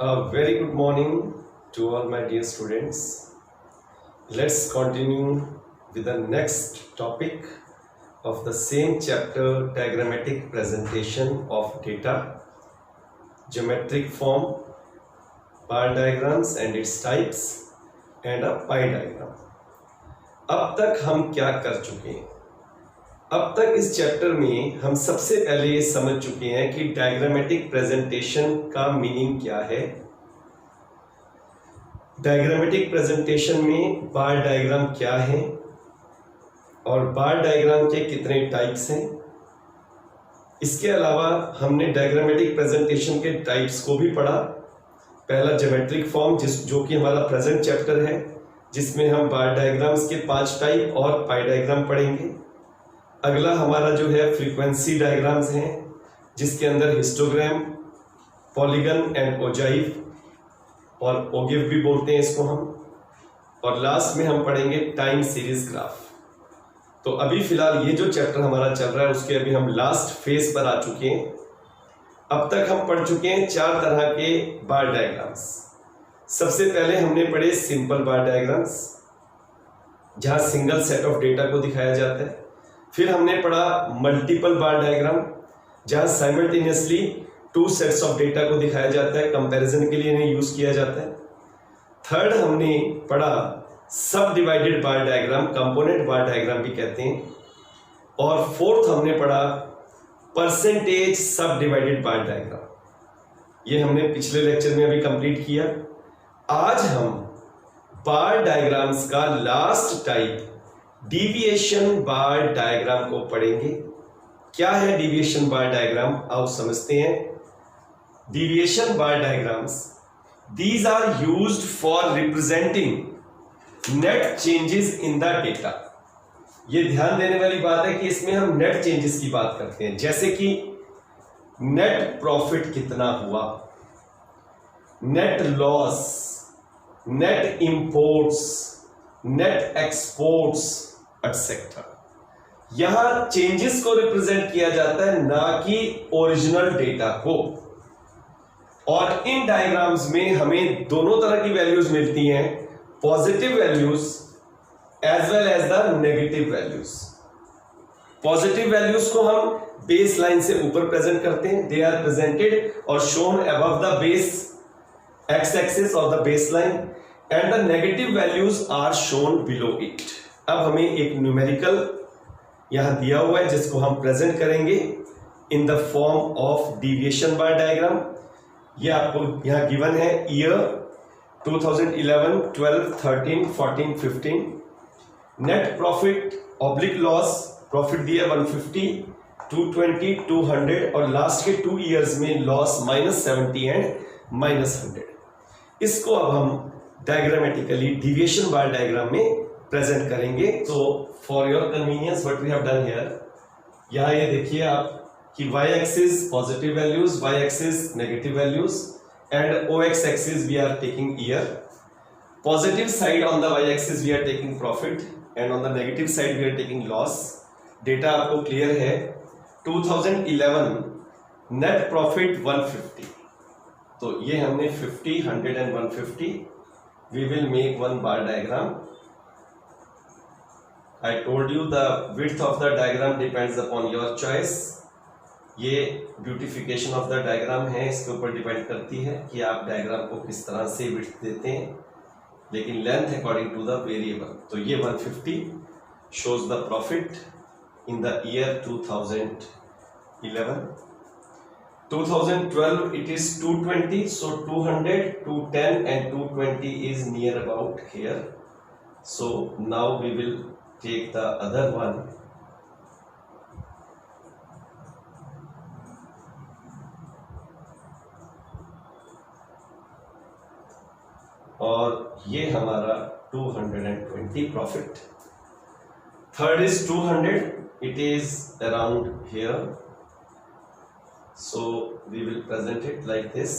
A very good morning to all my dear students. Let's continue with the next topic of the same chapter, diagrammatic presentation of data, geometric form, bar diagrams and its types and a pie diagram. अब तक हम क्या कर चुके हैं? अब तक इस चैप्टर में हम सबसे पहले ये समझ चुके हैं कि डायग्रामेटिक प्रेजेंटेशन का मीनिंग क्या है। डायग्रामेटिक प्रेजेंटेशन में बार डायग्राम क्या है और बार डायग्राम के कितने टाइप्स हैं। इसके अलावा हमने डायग्रामेटिक प्रेजेंटेशन के टाइप्स को भी पढ़ा। पहला ज्योमेट्रिक फॉर्म जो कि हमारा प्रेजेंट चैप्टर है, जिसमें हम बार डायग्राम्स के 5 टाइप और पाई डायग्राम पढ़ेंगे। अगला हमारा जो है फ्रीक्वेंसी डायग्राम्स हैं, जिसके अंदर हिस्टोग्राम, पॉलीगन एंड ओजाइव और ओगिव भी बोलते हैं इसको हम। और लास्ट में हम पढ़ेंगे टाइम सीरीज ग्राफ। तो अभी फिलहाल ये जो चैप्टर हमारा चल रहा है उसके अभी हम लास्ट फेज पर आ चुके हैं। अब तक हम पढ़ चुके हैं 4 तरह के बार डायग्राम्स। सबसे पहले हमने पढ़े सिंपल बार डायग्राम्स, जहां सिंगल सेट ऑफ डेटा को दिखाया जाता है। फिर हमने पढ़ा मल्टीपल बार डायग्राम, जहां साइमल्टेनियसली 2 सेट्स ऑफ डेटा को दिखाया जाता है, कंपैरिजन के लिए इन्हें यूज किया जाता है। थर्ड हमने पढ़ा सब डिवाइडेड बार डायग्राम, कंपोनेंट बार डायग्राम भी कहते हैं। और फोर्थ हमने पढ़ा परसेंटेज सब डिवाइडेड बार डायग्राम। ये हमने पिछले लेक्चर में अभी कंप्लीट किया। आज हम बार डायग्राम्स का last type deviation bar diagram को पढ़ेंगे। क्या है डिविएशन बार डायग्राम, आओ समझते हैं। Deviation bar diagrams, these are used for representing net changes in the data। ये ध्यान देने वाली बात है कि इसमें हम नेट चेंजेस की बात करते हैं, जैसे कि नेट प्रॉफिट कितना हुआ, net loss, net imports, net exports etcetera. यहां चेंजेस को रिप्रेजेंट किया जाता है, ना कि ओरिजिनल डेटा को। और इन डायग्राम्स में हमें दोनों तरह की वैल्यूज मिलती हैं, positive values as well as the negative values. Positive values को हम बेस लाइन से ऊपर प्रेजेंट करते हैं, दे आर प्रेजेंटेड और shown above the base x axis of the base line, and the negative values are shown below it. अब हमें एक न्यूमेरिकल यहां दिया हुआ है, जिसको हम प्रेजेंट करेंगे in the form of deviation bar diagram. ये आपको यहां गिवन है year 2011, 12, 13, 14, 15। Net profit oblique loss, profit दिया 150, 220, 200 और लास्ट के 2 इयर्स में लॉस -70 एंड -100। इसको अब हम डायग्रामेटिकली डिविएशन बार डायग्राम में प्रेजेंट करेंगे। तो for your convenience what we have done here, यहां ये देखिए आप कि y axis positive values, y axis negative values and o x axis we are taking year. Positive side on the y axis we are taking profit and on the negative side we are taking loss. Data आपको clear है। 2011 net profit 150, तो ये हमने 50, 100 and 150। We will make one bar diagram. I told you the width of the diagram depends upon your choice। ये beautification of the diagram है, इसके ऊपर depend करती है कि आप डायग्राम को किस तरह से विड्थ देते हैं, लेकिन length according to the variable. तो ये 150 shows the profit in the year 2011। 2012 it is 220, so 200, 210 and 220 is near about here। So now we will take the other one। और ये हमारा 220 profit. Third is 200, it is around here, so we will present it like this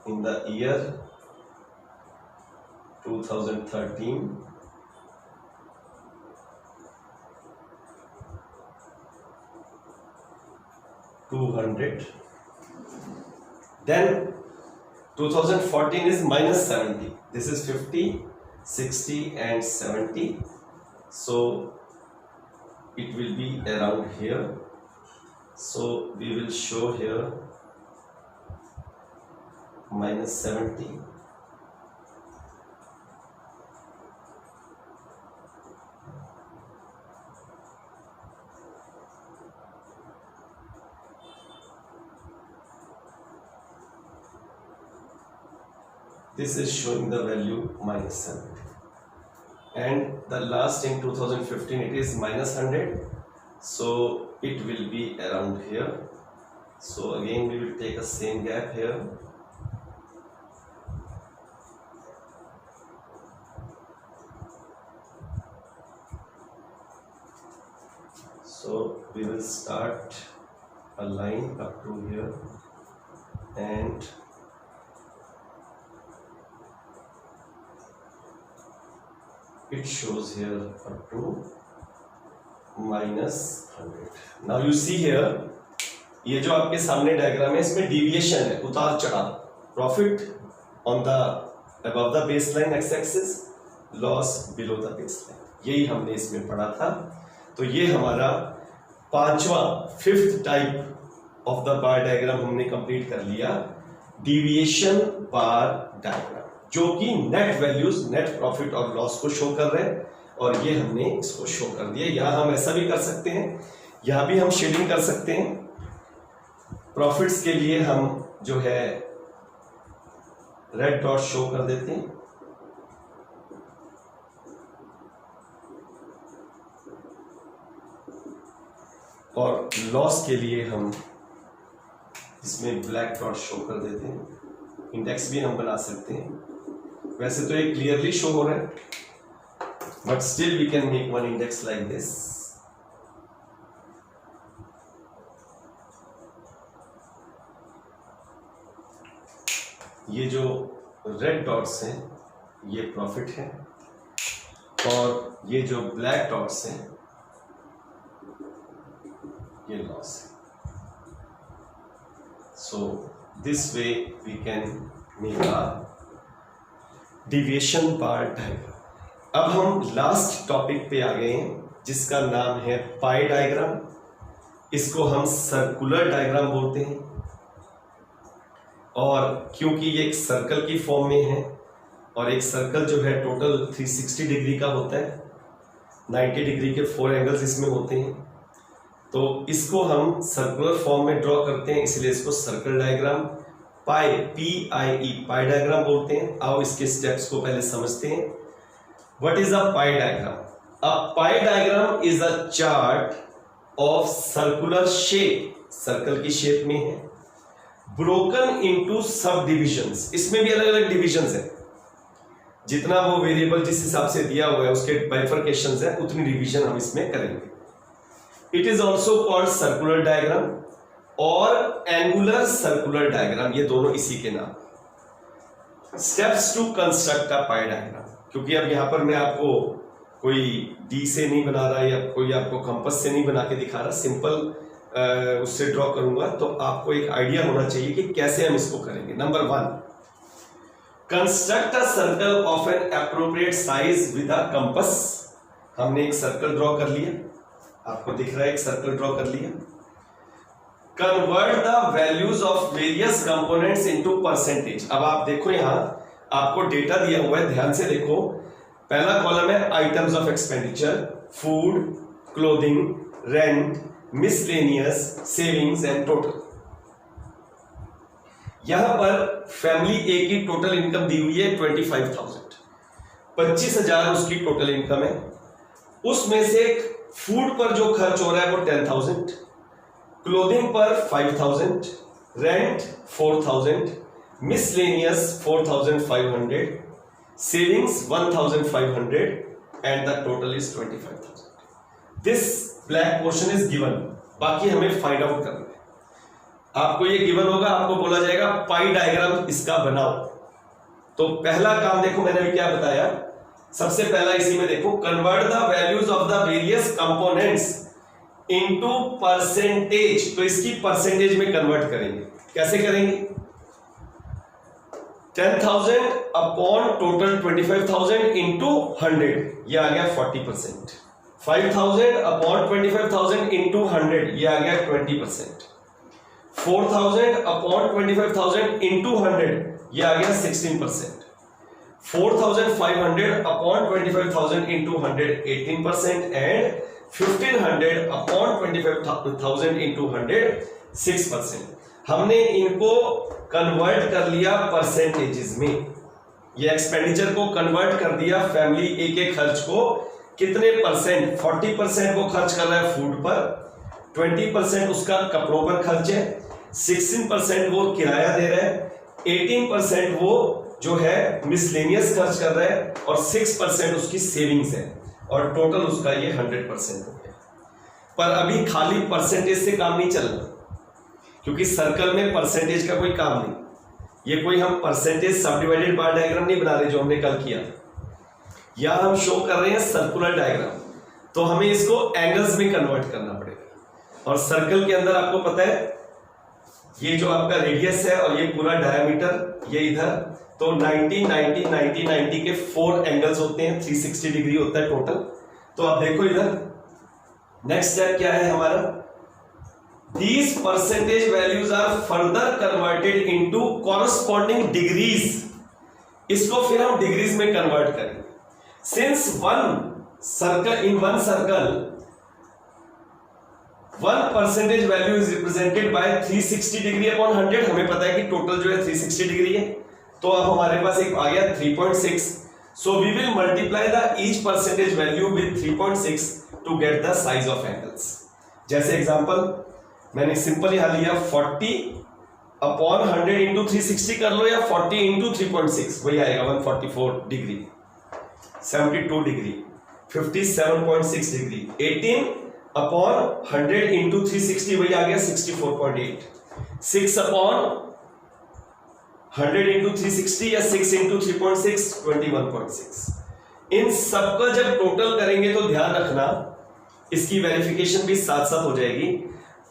in the year 2013। $200 Then 2014 is minus 70. This is 50, 60 and 70. So it will be around here. So we will show here minus 70. This is showing the value minus 70. And the last in 2015 it is minus 100. So it will be around here. So again we will take a same gap here. So we will start a line up to here and it shows here up to minus 100. Now you see here, ये जो आपके सामने diagram है इसमें deviation है, उतार चढ़ाव, profit on the above the base line x axis, loss below the base line, यही हमने इसमें पढ़ा था। तो ये हमारा पांचवा fifth type of the bar diagram हमने कंप्लीट कर लिया, डिविएशन बार डायग्राम, जो कि नेट वैल्यूज, नेट प्रॉफिट और लॉस को शो कर रहे हैं, और ये हमने इसको शो कर दिया। यहां हम ऐसा भी कर सकते हैं, यहां भी हम शेडिंग कर सकते हैं। प्रॉफिट्स के लिए हम जो है रेड डॉट शो कर देते हैं, और लॉस के लिए हम इसमें ब्लैक डॉट शो कर देते हैं। इंडेक्स भी हम बना सकते हैं, वैसे तो ये क्लियरली शो हो रहा है, but still we can make one index like this. ये जो रेड डॉट्स हैं ये प्रॉफिट है, और ये जो ब्लैक डॉट्स हैं ये लॉस है। So this way we can make a deviation bar diagram. अब हम लास्ट टॉपिक पे आ गए हैं, जिसका नाम है पाई डायग्राम। इसको हम सर्कुलर डायग्राम बोलते हैं, और क्योंकि ये एक सर्कल की फॉर्म में है, और एक सर्कल जो है टोटल 360 डिग्री का होता है, 90 डिग्री के 4 एंगल्स इसमें होते हैं, तो इसको हम सर्कुलर फॉर्म में ड्रॉ करते हैं, इसलिए इसको सर्कल डायग्राम, पाई PIE पाई डायग्राम बोलते हैं। आओ इसके स्टेप्स को पहले समझते हैं। What is a pie diagram? A pie diagram is a chart of circular shape, circle की शेप में है, ब्रोकन इनटू सब डिविजन्स। इसमें भी अलग अलग डिविजन्स है, जितना वो वेरिएबल जिस हिसाब से दिया हुआ है उसके बाइफरकेशंस है, उतनी डिवीजन हम इसमें करेंगे। It is also called circular diagram और एंगुलर सर्कुलर डायग्राम, ये दोनों इसी के नाम। Steps to construct a pie diagram, क्योंकि अब यहां पर मैं आपको कोई डी से नहीं बना रहा या कोई आपको कंपास से नहीं बना के दिखा रहा, सिंपल उससे ड्रॉ करूंगा, तो आपको एक आइडिया होना चाहिए कि कैसे हम इसको करेंगे। Number 1, construct a circle of N appropriate size with a compass. हमने एक सर्कल ड्रॉ कर लिया, आपको दिख रहा है एक सर्कल ड्रॉ कर लिया। Convert the values of various components into percentage. अब आप देखो यहां आपको डेटा दिया हुआ है, ध्यान से देखो। पहला कॉलम है items of expenditure, food, clothing, rent, miscellaneous, savings and total. यहां पर फैमिली ए की टोटल इनकम दी हुई है 25,000, 25,000 उसकी टोटल इनकम है। उसमें से फूड पर जो खर्च हो रहा है वो 10,000, क्लोथिंग पर 5,000, rent 4,000, miscellaneous 4,500, savings 1,500 and the total is 25,000। This black portion is given, बाकी हमें फाइंड आउट करना है। आपको ये गिवन होगा, आपको बोला जाएगा पाई डायग्राम इसका बनाओ। तो पहला काम देखो, मैंने अभी क्या बताया, सबसे पहला इसी में देखो, convert the values of the various components into percentage. तो इसकी परसेंटेज में कन्वर्ट करेंगे, कैसे करेंगे? 10,000 अपॉन टोटल 25,000 इंटू 100, ये आ गया 40%। 5,000 अपॉन 25,000 इंटू 100, ये आ गया 20%। 4,000 अपॉन 25,000 इंटू 100, ये आ गया 16%। 4,500 upon 25,000 into 100, 18%। And 1,500 upon 25,000 into 100, 6%। हमने इनको कन्वर्ट कर लिया परसेंटेजेस में। ये एक्सपेंडिचर को कन्वर्ट कर दिया फैमिली ए के खर्च को कितने परसेंट, 40% वो खर्च कर रहा है फूड पर, 20% उसका कपड़ों पर खर्च है, 16% वो किराया दे रहा है, 18% वो जो है मिसलेनियस खर्च कर रहा है और 6% उसकी सेविंग्स है और टोटल उसका ये 100% हो गया। पर अभी खाली परसेंटेज से काम नहीं चल रहा, क्योंकि सर्कल में परसेंटेज का कोई काम नहीं। ये कोई हम परसेंटेज सब डिवाइडेड बार डायग्राम नहीं बना रहे जो हमने कल किया, यहां हम शो कर रहे हैं सर्कुलर डायग्राम। तो हमें इसको एंगल्स में कन्वर्ट करना पड़ेगा। और सर्कल के अंदर आपको पता है ये जो आपका रेडियस है और ये पूरा डायमीटर, ये इधर, तो 90 90 90 90 के 4 एंगल्स होते हैं, 360 डिग्री होता है टोटल। तो आप देखो इधर नेक्स्ट स्टेप क्या है हमारा, these percentage values are further converted into corresponding degrees। इसको फिर हम डिग्रीज में कन्वर्ट करेंगे। Since one circle in one circle 1 percentage value is represented by 360 degree upon 100, हमें पता है कि टोटल जो है 360 डिग्री है, तो अब हमारे पास एक आ गया 3.6। So we will multiply the each percentage value with 3.6 to get the size of angles। जैसे एग्जांपल मैंने सिंपल यहां लिया 40 अपॉन 100 इंटू 360 कर लो, या 40 इंटू 3.6 वही आएगा 144 degree, 72 degree, 57.6 degree. 18 upon 100 into 360 वही आ गया 64.8। 6 अपॉन 100 इंटू 360 या 6 इंटू 3.6 21.6। इन सबका जब टोटल करेंगे तो ध्यान रखना इसकी वेरिफिकेशन भी साथ साथ हो जाएगी।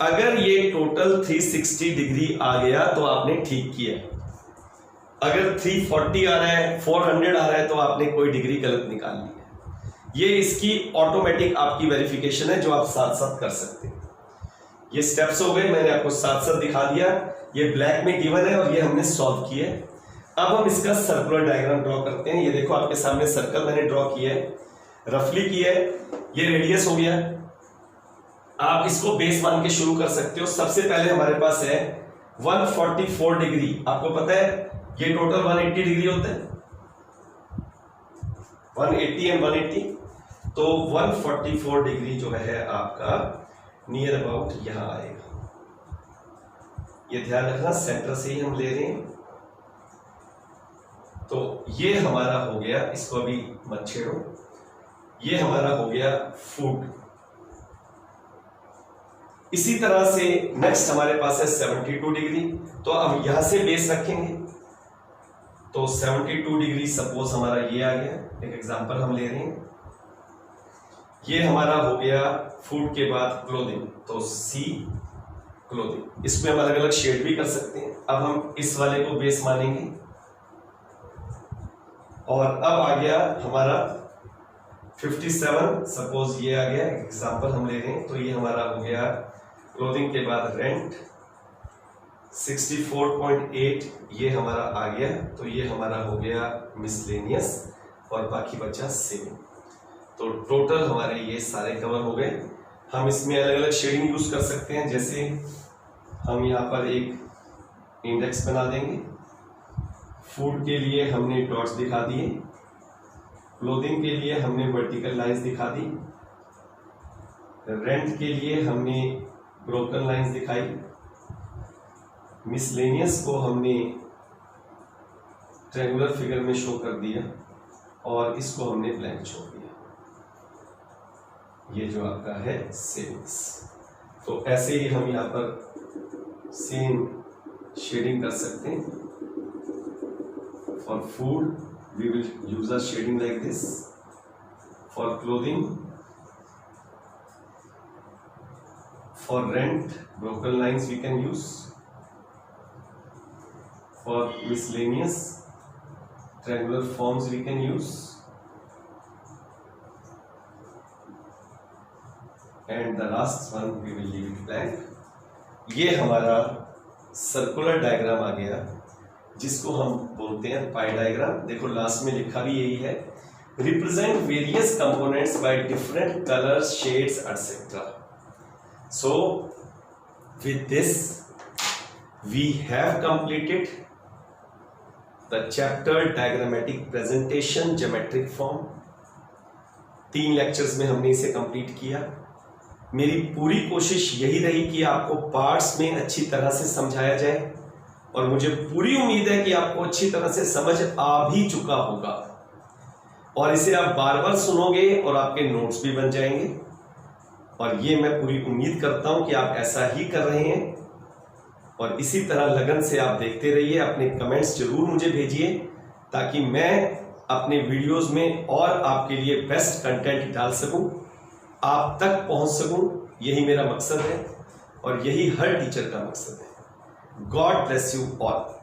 अगर ये टोटल 360 डिग्री आ गया तो आपने ठीक किया, अगर 340 आ रहा है, 400 आ रहा है, तो आपने कोई डिग्री गलत निकाल ली है। ये इसकी ऑटोमेटिक आपकी वेरिफिकेशन है जो आप साथ साथ कर सकते हैं। ये स्टेप्स हो गए, मैंने आपको साथ साथ दिखा दिया, ये ब्लैक में गिवन है और ये हमने सॉल्व किया है। अब हम इसका सर्कुलर डायग्राम ड्रॉ करते हैं। ये देखो आपके सामने सर्कल मैंने ड्रॉ किया है, रफली किया है। ये रेडियस हो गया, आप इसको बेस मान के शुरू कर सकते हो। सबसे पहले हमारे पास है 144 डिग्री, आपको पता है ये टोटल 180 डिग्री होता है, 180 एंड 180, तो 144 डिग्री जो है आपका नियर अबाउट यहां आएगा। ये ध्यान रखना सेंटर से ही हम ले रहे हैं। तो ये हमारा हो गया, इसको अभी मत छेड़ो, ये हमारा हो गया फूड। इसी तरह से नेक्स्ट हमारे पास है 72 डिग्री, तो अब यहां से बेस रखेंगे, तो 72 डिग्री सपोज हमारा ये आ गया। एक एग्जांपल हम ले रहे हैं, ये हमारा हो गया फूड के बाद क्लोथिंग, तो सी क्लोथिंग। इसमें हम अलग अलग शेड भी कर सकते हैं। अब हम इस वाले को बेस मानेंगे और अब आ गया हमारा 57, सपोज ये आ गया, एग्जांपल हम ले रहे हैं, तो ये हमारा हो गया क्लोथिंग के बाद रेंट। 64.8 ये हमारा आ गया, तो ये हमारा हो गया मिसलेनियस और बाकी बचा सेविंग। तो टोटल हमारे ये सारे कवर हो गए। हम इसमें अलग अलग शेडिंग यूज कर सकते हैं, जैसे हम यहाँ पर एक इंडेक्स बना देंगे। फूड के लिए हमने डॉट्स दिखा दिए, क्लोथिंग के लिए हमने वर्टिकल लाइंस दिखा दी, रेंट के लिए हमने ब्रोकन लाइंस दिखाई, मिसलेनियस को हमने ट्रायंगुलर फिगर में शो कर दिया और इसको हमने ब्लैंक छोड़ दिया। ये जो आपका है सेविंग्स। तो ऐसे ही हम यहाँ पर सेम शेडिंग कर सकते हैं। For food we will use a shading like this, for clothing, for rent broken lines we can use, for miscellaneous triangular forms we can use, and the last one we will leave it blank. ये हमारा circular diagram आ गया, जिसको हम बोलते हैं पाई diagram. देखो last में लिखा भी यही है, represent various components by different colours, shades etcetera. So with this we have completed the chapter diagrammatic presentation geometric form. 3 lectures में हमने इसे कंप्लीट किया। मेरी पूरी कोशिश यही रही कि आपको पार्ट्स में अच्छी तरह से समझाया जाए, और मुझे पूरी उम्मीद है कि आपको अच्छी तरह से समझ आ भी चुका होगा, और इसे आप बार बार सुनोगे और आपके नोट्स भी बन जाएंगे। और ये मैं पूरी उम्मीद करता हूं कि आप ऐसा ही कर रहे हैं, और इसी तरह लगन से आप देखते रहिए। अपने कमेंट्स जरूर मुझे भेजिए, ताकि मैं अपने वीडियोस में और आपके लिए बेस्ट कंटेंट डाल सकूं, आप तक पहुंच सकूं। यही मेरा मकसद है, और यही हर टीचर का मकसद है। God bless you all.